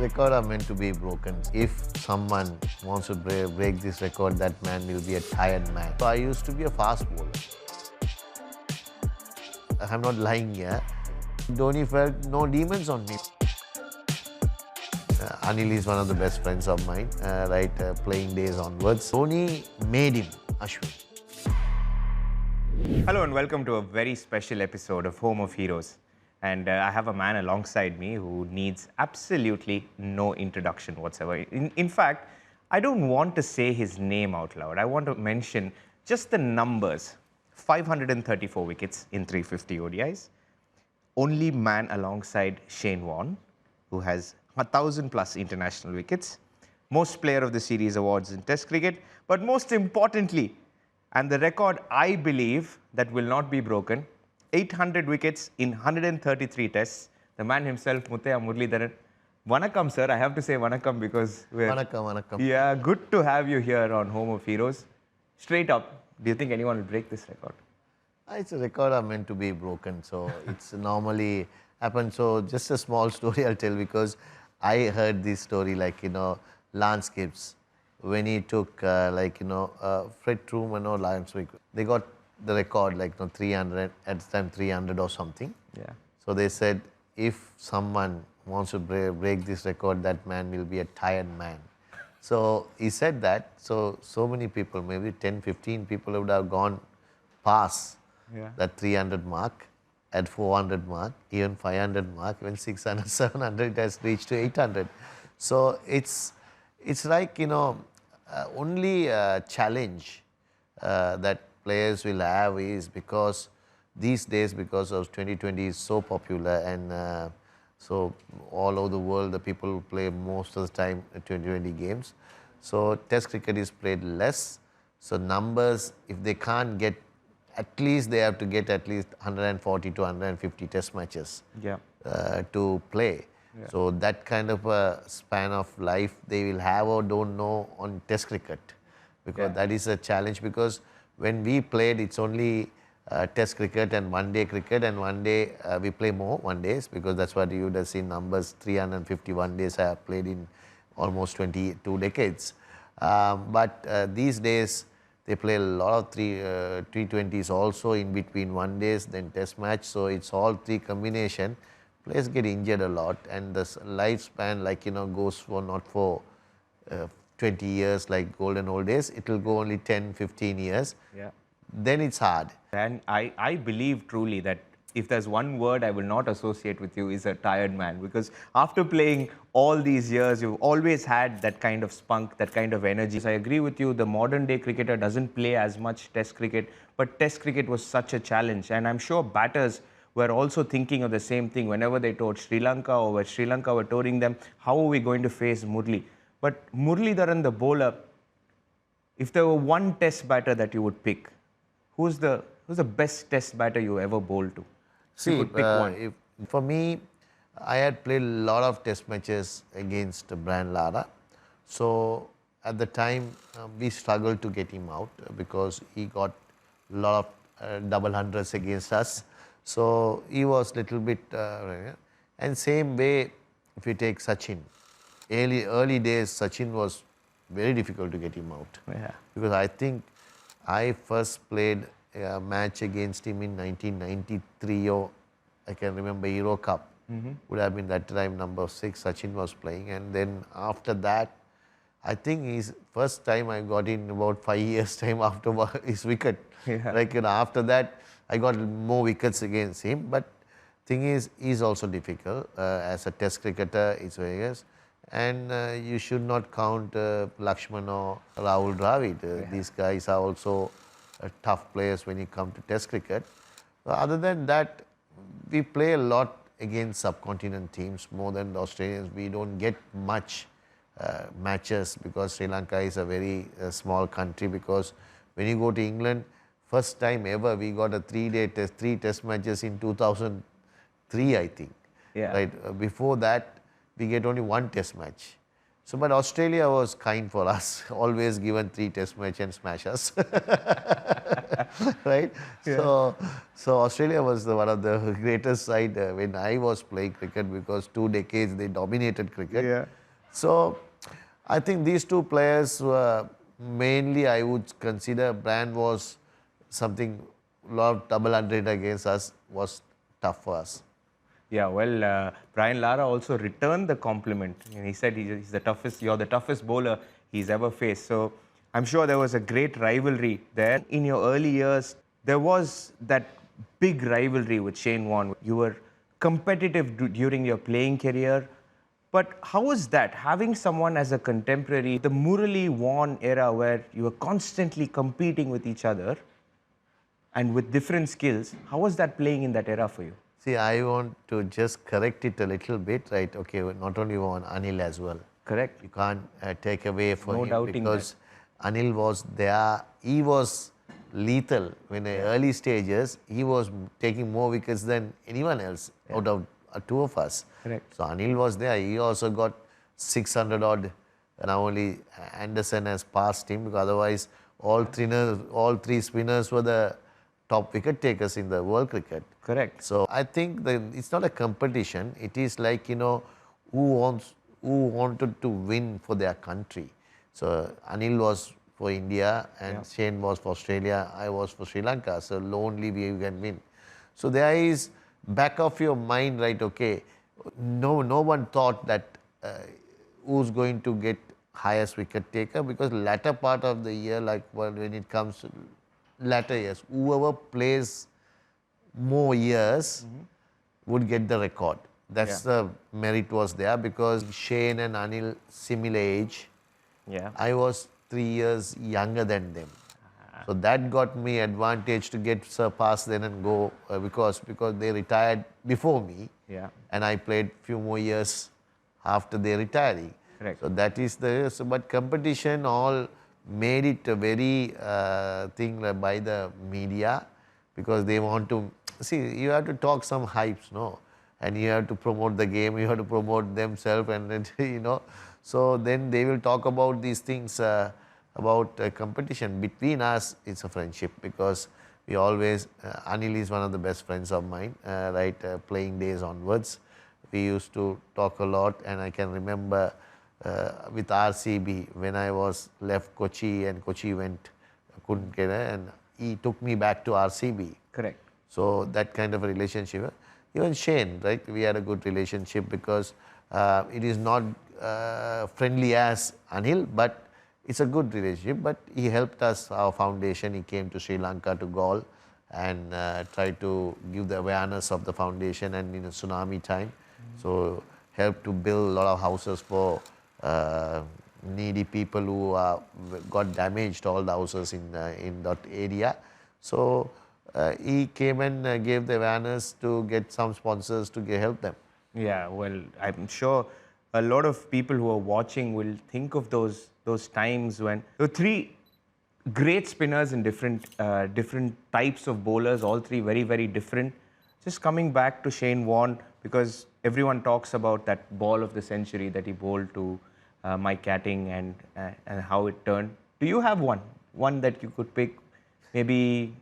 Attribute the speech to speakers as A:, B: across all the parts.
A: Records are meant to be broken. If someone wants to break this record, that man will be a tired man. So I used to be a fast bowler. I'm not lying here. Dhoni felt no demons on me. Anil is one of the best friends of mine, playing days onwards. Dhoni made him, Ashwin.
B: Hello and welcome to a very special episode of Home of Heroes. And I have a man alongside me who needs absolutely no introduction whatsoever. In fact, I don't want to say his name out loud. I want to mention just the numbers. 534 wickets in 350 ODIs. Only man alongside Shane Warne, who has 1,000 plus international wickets. Most player of the series awards in Test cricket. But most importantly, and the record I believe that will not be broken, 800 wickets in 133 tests. The man himself, Muttiah Muralitharan. Vanakkam, sir. I have to say vanakkam because
A: Vanakkam.
B: Yeah, good to have you here on Home of Heroes. Straight up, do you think anyone will break this record?
A: It's a record are meant to be broken, so it's normally happens. So just a small story I'll tell, because I heard this story Lance Gibbs, when he took Fred Truman or Lance Wick, they got the record 300 at the time, 300 or something.
B: Yeah.
A: So they said if someone wants to break this record, that man will be a tired man. So he said that. So many people, maybe 10, 15 people would have gone past that 300 mark, at 400 mark, even 500 mark, even 600, 700, it has reached to 800. So it's like, only challenge that players will have is because these days, because of 2020 is so popular, and so all over the world the people play most of the time 2020 games. So Test cricket is played less. So numbers, if they can't get, at least they have to get at least 140 to 150 Test matches to play. Yeah. So that kind of a span of life they will have or don't know on Test cricket, because that is a challenge. Because when we played, it's only Test cricket and one-day cricket, and one day we play more one-days, because that's what you would have seen numbers. 351 days I have played in almost 22 decades. But these days they play a lot of T20s also in between one-days, then Test match. So it's all three combination. Players get injured a lot, and the lifespan goes for not for 20 years like golden old days. It will go only 10, 15 years. Yeah. Then it's hard.
B: And I believe truly that if there's one word I will not associate with you is a tired man, because after playing all these years, you've always had that kind of spunk, that kind of energy. So I agree with you, the modern day cricketer doesn't play as much Test cricket, but Test cricket was such a challenge. And I'm sure batters were also thinking of the same thing whenever they toured Sri Lanka, or when Sri Lanka were touring them, how are we going to face Murli? But Muralitharan, the bowler, if there were one Test batter that you would pick, who's the best Test batter you ever bowled to?
A: See, you could pick one. For me, I had played a lot of Test matches against Brian Lara. So at the time, we struggled to get him out because he got a lot of double hundreds against us. So he was little bit, and same way if you take Sachin, early days Sachin was very difficult to get him out. Yeah. Because I think I first played a match against him in 1993, or I can remember Euro Cup. Would have been that time number 6 Sachin was playing, and then after that I think his first time I got in about 5 years time after his wicket. Yeah. After that I got more wickets against him. But thing is, he's also difficult as a Test cricketer. It's very yes, and you should not count Lakshman or Rahul Dravid. These guys are also tough players when you come to Test cricket. Other than that, we play a lot against subcontinent teams more than the Australians. We don't get much matches because Sri Lanka is a very small country. Because when you go to England, first time ever we got a 3-day test, 3 Test matches in 2003, I think. Yeah. Right. Before that, we get only 1 Test match. So, but Australia was kind for us, always given 3 test match and smash us. Right?
B: Yeah.
A: So Australia was one of the greatest side when I was playing cricket because 2 decades they dominated cricket.
B: Yeah.
A: So I think these two players were mainly I would consider Brand was something lot of double hundred against us was tough for us.
B: Yeah, well, Brian Lara also returned the compliment. And he said he's the toughest, you're the toughest bowler he's ever faced. So I'm sure there was a great rivalry there. In your early years, there was that big rivalry with Shane Warne. You were competitive during your playing career. But how was that, having someone as a contemporary, the Murali Warne era where you were constantly competing with each other and with different skills, how was that playing in that era for you?
A: See, I want to just correct it a little bit, right? Okay, not only on Anil as well.
B: Correct.
A: You can't take away from
B: No
A: him
B: doubting
A: because Anil was there. He was lethal when the early stages. He was taking more wickets than anyone else out of two of us.
B: Correct.
A: So Anil was there. He also got 600 odd. Now only Anderson has passed him because otherwise all three spinners were the top wicket takers in the world cricket.
B: Correct.
A: So I think that it's not a competition. It is like, who wanted to win for their country. So Anil was for India and Shane was for Australia. I was for Sri Lanka. So lonely we can win. So there is back of your mind, right? Okay, no one thought that who's going to get highest wicket taker because latter part of the year, like when it comes to latter years, whoever plays more years would get the record. That's the merit was there because Shane and Anil similar age.
B: Yeah.
A: I was 3 years younger than them. So that got me advantage to get surpassed then and go because they retired before me.
B: Yeah.
A: And I played few more years after they retiring.
B: Correct.
A: So that is but competition all made it a very thing by the media because they want to see you have to talk some hypes, no, and you have to promote the game, you have to promote themselves, and then, so then they will talk about these things about competition between us. It's a friendship because we always Anil is one of the best friends of mine, right? Playing days onwards, we used to talk a lot, and I can remember. With RCB when I was left Kochi and Kochi couldn't get it and he took me back to RCB.
B: Correct.
A: So that kind of a relationship. Even Shane, right? We had a good relationship because it is not friendly as Anil, but it's a good relationship. But he helped us, our foundation. He came to Sri Lanka to Gaul and tried to give the awareness of the foundation and in a tsunami time. So helped to build a lot of houses for needy people who got damaged, all the houses in that area. So he came and gave the awareness to get some sponsors to help them.
B: Yeah, well, I'm sure a lot of people who are watching will think of those times when there were three great spinners in different types of bowlers, all three very, very different. Just coming back to Shane Warne, because everyone talks about that ball of the century that he bowled to Mike Catting and how it turned. Do you have one that you could pick? Maybe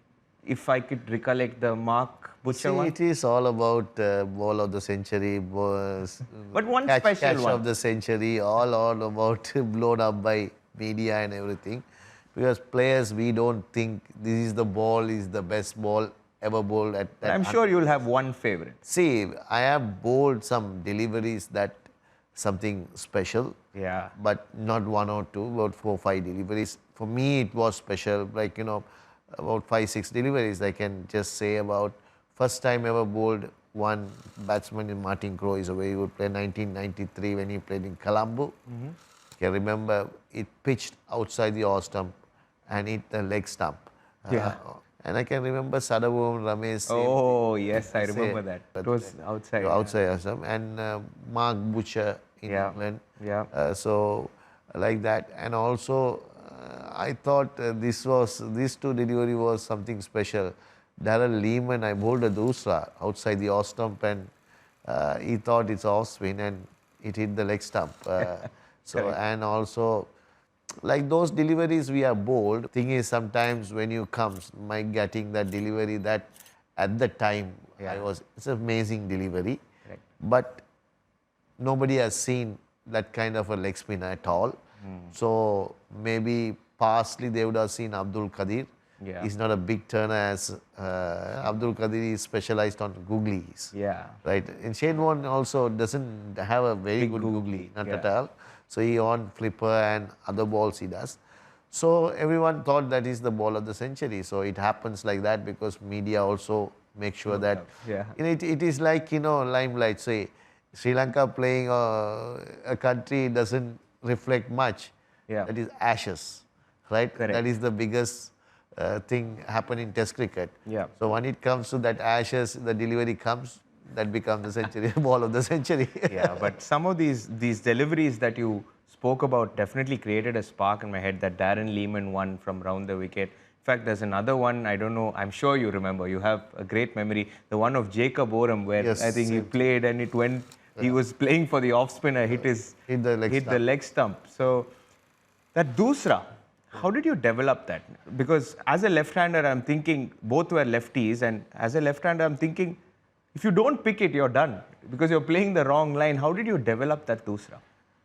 B: if I could recollect the Mark Butcher one.
A: It is all about ball of the century,
B: But one
A: catch
B: special one
A: of the century, all about blown up by media and everything. Because players, we don't think this is the best ball ever bowled at that.
B: I'm sure you'll have one favorite.
A: See, I have bowled some deliveries that something special.
B: Yeah.
A: But not one or two, about 4 or 5 deliveries. For me, it was special. Like, about 5, 6 deliveries. I can just say about first time ever bowled one batsman in Martin Crowe is a very good player. 1993 when he played in Colombo. I can remember it pitched outside the off stump and hit the leg stump.
B: Yeah.
A: And I can remember Sadavom Ramesh.
B: Oh, yes, I remember that. It was outside.
A: Outside, and Mark Butcher in England.
B: Yeah.
A: So, like that. And also, I thought these two delivery was something special. Darrell Lehman, I bowled a doosra outside the off stump and he thought it's off spin and it hit the leg stump. So,
B: Correct.
A: and also, like those deliveries we are bold. Thing is, sometimes when you comes, my getting that delivery that at the time
B: Yeah.
A: it's an amazing delivery,
B: Correct.
A: but nobody has seen that kind of a leg spin at all. So maybe pastly they would have seen Abdul Qadir.
B: Yeah.
A: He's not a big turner as Abdul Qadir is specialized on googlies.
B: Yeah.
A: Right. And Shane Warne also doesn't have a very
B: Big
A: good
B: googly,
A: googly, not
B: yeah.
A: at all. So he on flipper and other balls he does. So everyone thought that is the ball of the century. So it happens like that because media also make sure
B: Looked
A: that
B: up, yeah.
A: it is like, limelight. Say Sri Lanka playing a country doesn't reflect much.
B: Yeah.
A: That is Ashes, right?
B: Correct.
A: That is the biggest thing happen in Test cricket.
B: Yeah.
A: So when it comes to that Ashes, the delivery comes, that becomes the century ball of the century.
B: Yeah, but some of these deliveries that you spoke about definitely created a spark in my head. That Darren Lehman one from round the wicket. In fact, there's another one. I don't know. I'm sure you remember. You have a great memory. The one of Jacob Oram, where
A: Yes,
B: I think he
A: same.
B: played and it went. He was playing for the off spinner, hit
A: the leg
B: the
A: stump.
B: leg stump. So that dusra, how did you develop that? Because as a left-hander, I'm thinking both were lefties, and as a left-hander, I'm thinking if you don't pick it, you're done because you're playing the wrong line. How did you develop that dusra?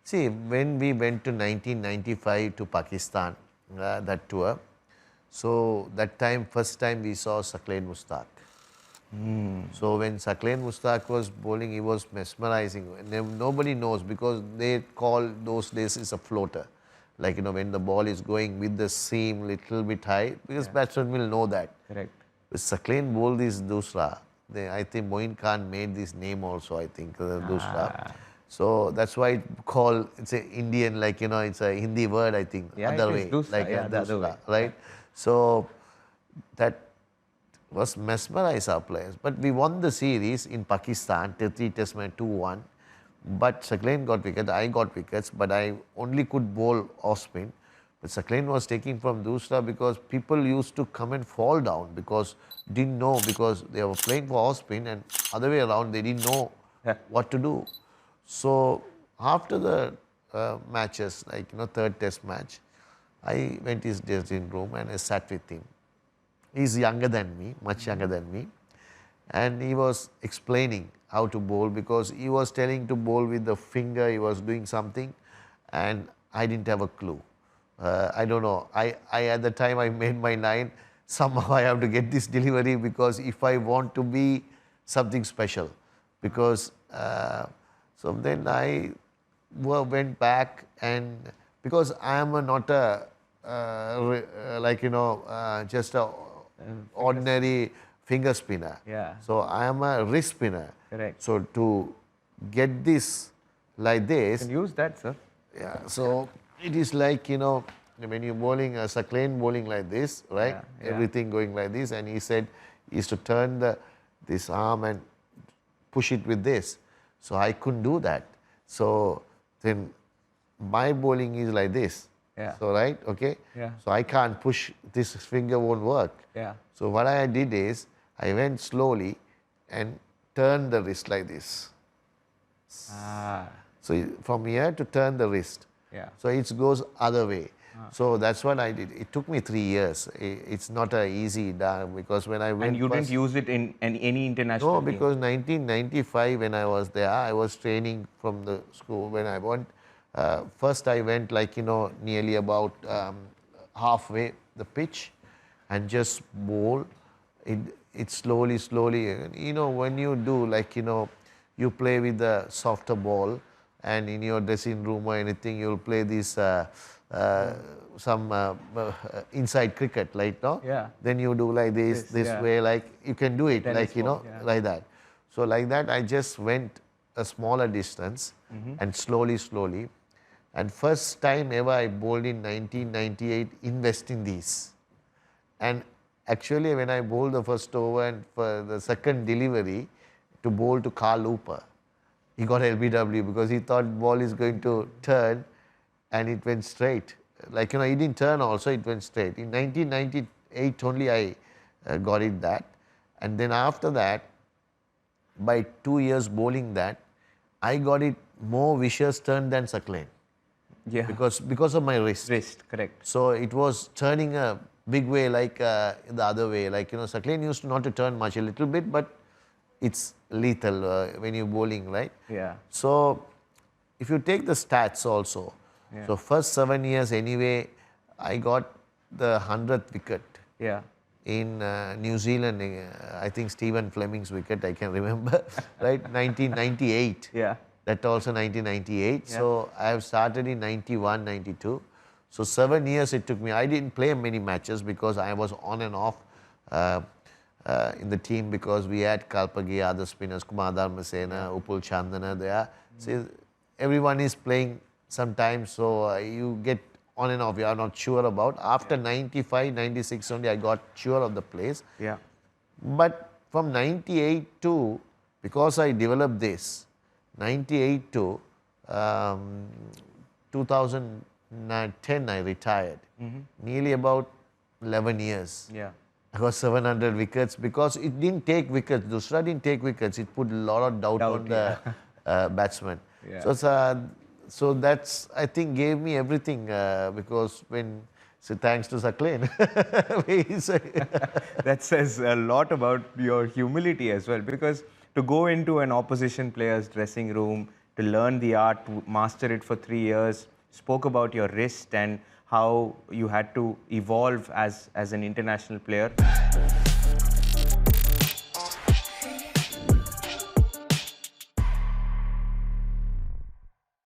A: See, when we went to 1995 to Pakistan, that tour, so that time, first time we saw Saqlain Mushtaq. So when Saqlain Mushtaq was bowling, he was mesmerizing. Nobody knows because they call those days is a floater. Like, when the ball is going with the seam little bit high, because batsmen will know that.
B: Correct.
A: With Saqlain bowled this dusra, I think Moin Khan made this name also, I think, dusra. So that's why it's a Indian, like, it's a Hindi word, I think,
B: Yeah,
A: other
B: it is
A: way.
B: dusra,
A: Like
B: yeah,
A: a
B: the other
A: dusra,
B: way.
A: right? So that was mesmerize our players. But we won the series in Pakistan, 3 test match, 2-1. But Saqlain got wickets, I got wickets, but I only could bowl off spin. But Saqlain was taking from dusra because people used to come and fall down because didn't know, because they were playing for off spin and other way around they didn't know
B: Yeah.
A: what to do. So after the matches, like, third test match, I went to his dressing room and I sat with him. He's younger than me, much younger than me. And he was explaining how to bowl because he was telling to bowl with the finger, he was doing something and I didn't have a clue. I don't know. I at the time I made my line, somehow I have to get this delivery because if I want to be something special. Because so then I went back, and because I am not a just a ordinary finger spinner.
B: Yeah.
A: So I am a wrist spinner.
B: Correct.
A: So to get this like this,
B: You can use that, sir.
A: yeah. So it is like, when you're bowling a Saqlain bowling like this, right?
B: Yeah.
A: Everything going like this, and he said he used to turn this arm and push it with this. So I couldn't do that. So then my bowling is like this.
B: Yeah.
A: So right, okay.
B: Yeah.
A: So I can't push, this finger won't work.
B: Yeah.
A: So what I did is I went slowly and turned the wrist like this.
B: Ah.
A: So from here to turn the wrist.
B: Yeah.
A: So it goes other way. So that's what I did. It took me 3 years. It's not a easy because when I went
B: And you
A: first,
B: didn't use it in any international
A: no,
B: team?
A: because 1995 when I was there, I was training from the school. When I went, first I went like, nearly about halfway the pitch and just bowl. It slowly, when you do like, you play with the softer ball and in your dressing room or anything, you'll play this some inside cricket, like, no?
B: Yeah.
A: Then you do like this
B: yeah.
A: way, like you can do it,
B: Tennis
A: like,
B: ball, yeah.
A: like that. So like that, I just went a smaller distance and slowly. And first time ever I bowled in 1998 in West Indies. And actually when I bowled the first over and for the second delivery to bowl to Carl Hooper, he got LBW because he thought ball is going to turn and it went straight. Like, he didn't turn also, it went straight. In 1998 only I got it that. And then after that, by 2 years bowling that, I got it more vicious turn than Saqlain.
B: Yeah.
A: because of my wrist.
B: Wrist, correct.
A: So it was turning a big way, like the other way. Like, Sakleen used not to turn much, a little bit, but it's lethal when you're bowling, right?
B: Yeah.
A: So if you take the stats also, so first 7 years anyway, I got the 100th wicket.
B: Yeah.
A: In New Zealand, I think Stephen Fleming's wicket, I can remember, right? 1998.
B: Yeah.
A: That also 1998.
B: Yeah.
A: So I have started in 91, 92. So 7 years it took me. I didn't play many matches because I was on and off in the team because we had Kalpagi, other spinners, Kumar Dharmasena, Upul Chandana there. So everyone is playing sometimes, so you get on and off, you are not sure about. After 95, 96 only I got sure of the place.
B: Yeah.
A: But from 98 to, because I developed this, 98 to 2010 I retired. Nearly about 11 years.
B: Yeah.
A: I got 700 wickets because it didn't take wickets. Dusra didn't take wickets. It put a lot of doubt on the batsman.
B: Yeah.
A: So that's, I think, gave me everything because thanks to Sakleen.
B: That says a lot about your humility as well, because to go into an opposition player's dressing room, to learn the art, to master it for 3 years, spoke about your wrist and how you had to evolve as an international player.